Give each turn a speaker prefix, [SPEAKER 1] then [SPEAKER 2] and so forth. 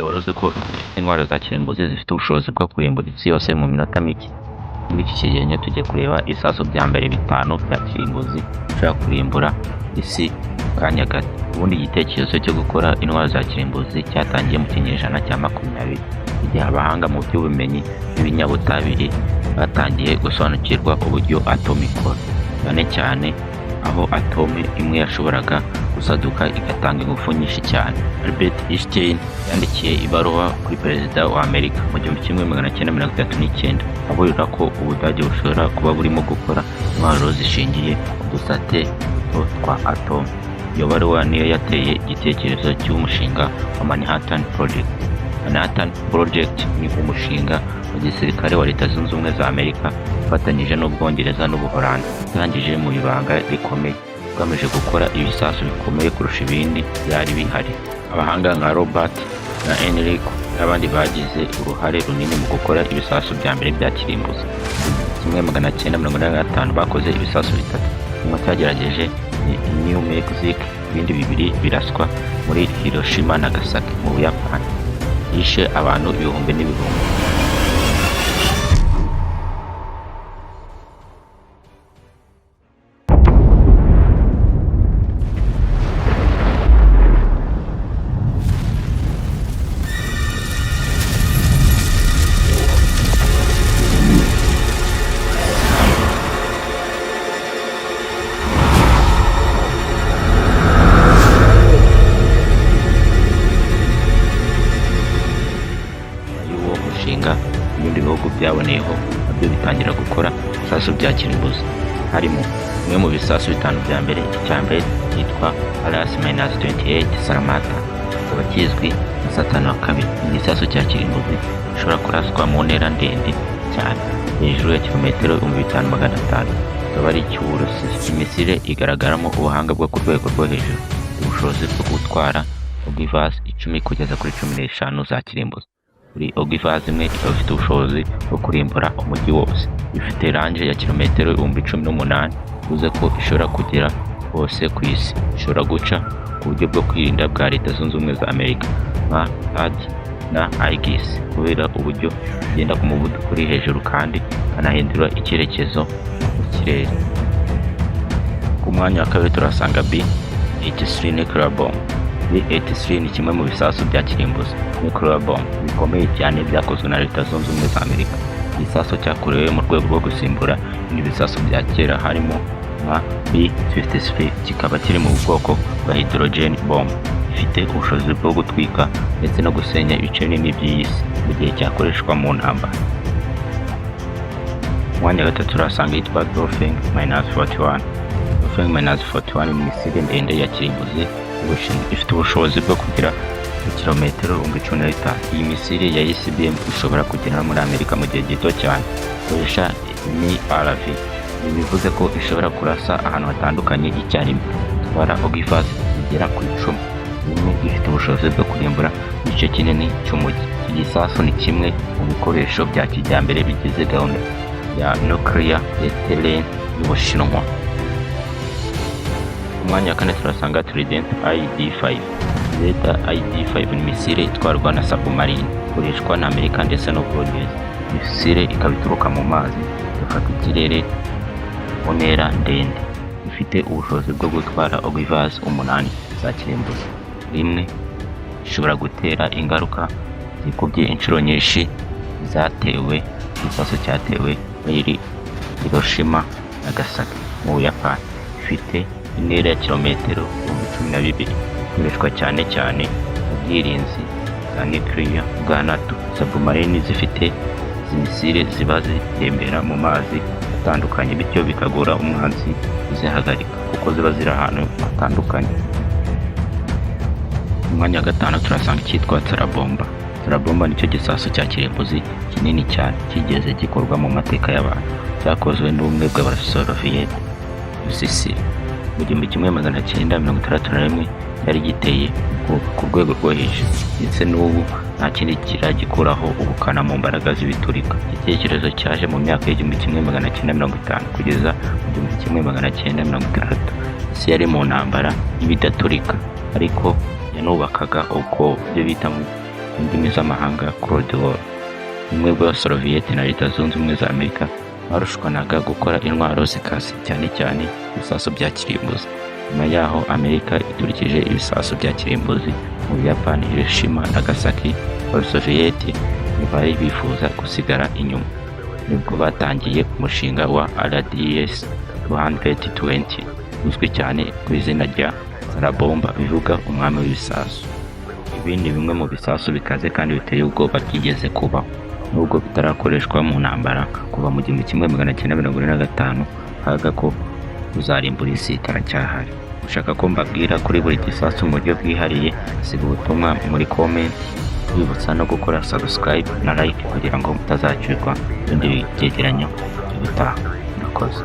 [SPEAKER 1] wari uzi ko intwaro za kirimbuzi zifite ubushobozi bwo kurimbura isi yose mu minota mike? Muri iki kigereranyo tugiye kureba isasu bya mbere bitanu bya kirimbuzi bishobora kurimbura isi mu kanya gato. Ubundi igitekerezo cyo gukora intwaro za kirimbuzi cyatangiye mu kinyejana cya 20 igihe abahanga mu by'ubumenyi bw'ibinyabutabire batangiye gusobanukirwa uburyo atome ikora, cyane cyane aho atome imwe yashoboraga gusaduka igatanga ingufu nyinshi cyane. Albert Einstein yandikiye ibaruwa kuri perezida wa Amerika mu 1939 aburira ko Ubudage bushobora kuba burimo gukora intwaro zishingiye ku dusate duto twa atome. Iyo baruwa niyo yateye igitekerezo cy'umushinga wa Manhattan Project. Manhattan Project ni umushinga wa gisirikare wa Leta Zunze Ubumwe za Amerika ufatanyije n'Ubwongereza n'Ubuholandi, utangije mu ibanga rikomeye ugamije gukora ibisasu bikomeye kurusha ibindi byari bihari. Abahanga nka Robert na Enrico n'abandi bagize uruhare runini mu gukora ibisasu bya mbere bya kirimbuzi. 1985 bakoze ibisasu bitatu. Kimwe cyagerageje New Mexico, ibindi bibiri biraswa muri Hiroshima na Nagasaki mu Buyapani, yishe abantu ibihumbi n'ibihumbi. Ibindi bihugu byaboneyeho nabyo bitangira gukora ibisasu bya kirimbuzi, harimo bimwe mu bisasu bitanu bya mbere. Icya mbere cyitwa RS-28 Salamata, kikaba kizwi nka Satani wa kabiri. Igisasu cya kirimbuzi gishobora kuraswa mu ntera ndende cyane hejuru ya kilometero 5500, kikaba ari icy'Uburusiya. Imisire igaragaramo ubuhanga bwo ku rwego rwo hejuru, ubushobozi bwo gutwara ogivas 10 kugeza kuri 15 za kirimbuzi. Buri ogivas imwe ikaba ifite ubushobozi bwo kurimbura umujyi wose. Ifite range ya kilometero 18,000, bivuze ko ishobora kugera hose ku isi. Ishobora guca ku buryo bwo kwirinda bwa Leta Zunze Ubumwe za Amerika nka THAAD na Aegis, kubera uburyo igenda ku muvuduko uri hejuru kandi kanahindura icyerekezo mu kirere. Ku mwanya wa kabiri turasanga B-83 nuclear bomb. B-83 ni kimwe mu bisasu bya kirimbuzi nuclear bomb bikomeye cyane byakozwe na Leta Zunze Ubumwe za Amerika. Igisasu cyakorewe mu rwego rwo gusimbura ibindi bisasu bya kera harimo nka B-53, kikaba kiri mu bwoko bwa hydrogen bomb, ifite ubushobozi bwo gutwika ndetse no gusenya ibice binini by'isi mu gihe cyakoreshwa mu ntambara. Mwanya wa gatatu turasanga yitwa Dongfeng-41. Dongfeng-41 ni misile ndende ya kirimbuzi ifite ubushobozi bwo kugira kilometero 15. Iyi misile ya ICBM ishobora kugera muri Amerika mu gihe gito cyane. Ikoresha MIRV, bivuze ko ishobora kurasa ahantu hatandukanye icyarimwe. Itwara ogivas zigera ku 10. Imwe ifite ubushobozi bwo kurimbura igice kinini cy'umujyi. Iki gisasu ni kimwe mu bikoresho bya kijyambere bigize gahunda ya nuclear deterrence y'Ubushinwa. Umwanya wa kane turasanga Trident ID-5. Trident ID-5 ni misile itwarwa na submarine, ikoreshwa na Amerika ndetse n'Ubwongereza. Misile ikaba ituruka mu mazi, igafata ikirere mu ntera ndende. Ifite ubushobozi bwo gutwara ogivas 8 za kirimbuzi. Rimwe ishobora gutera ingaruka zikubye inshuro nyinshi zatewe igisasu cyatewe muri Hiroshima na Nagasaki mu Buyapani. Ifite intera ya kilometero 12, ikoreshwa cyane cyane mu bwirinzi bwa nuclear bwa NATO. Submarine zifite izi misile ziba zitembera mu mazi atandukanye, bityo bikagora umwanzi kuzihagarika kuko ziba ziri ahantu hatandukanye. Umwanya wa gatanu turasanga icyitwa Tsarabomba. Tsarabomba nicyo gisasu cya kirimbuzi kinini cyane kigeze gikorwa mu mateka y'abantu. Cyakozwe n'ubumwe bw'Abasoviet USSR mu 1961, yari giteye ku rwego rwo hejuru, ndetse n'ubu nta kindi kiragikuraho ubukana mu mbaraga z'ibiturika. Igitekerezo cyaje mu myaka y'1950 kugeza mu 1960. Isi yari mu ntambara y'ibidaturika, ariko yanubakaga uko byo bita indimi z'amahanga Cold War. Ubumwe bw'Abasoviyeti na Leta Zunze Ubumwe za Amerika barushwanaga gukora intwaro zikaze, cyane cyane ibisasu bya kirimbuzi. Nyuma yaho Amerika iturikije ibisasu bya kirimbuzi mu Buyapani, Hiroshima na Nagasaki, Abasoviyeti ntibari bifuza gusigara inyuma. Nibwo batangiye umushinga wa RDS 220 uzwi cyane ku izina rya Tsarabomba, bivuga umwami w'ibisasu. Ibi ni bimwe mu bisasu bikaze kandi biteye ubwoba byigeze kubaho, nubwo bitarakoreshwa mu ntambara kuva mu 1945, haga ko uzarimbura isi karacyahari. Ushaka ko mbabwira kuri buri gisasu mu buryo bwihariye, siga ubutumwa muri comment, wibutsa no gukora subscribe na like kugira ngo mutazacikwa ibindi byegeranyo bitaha. Murakoze.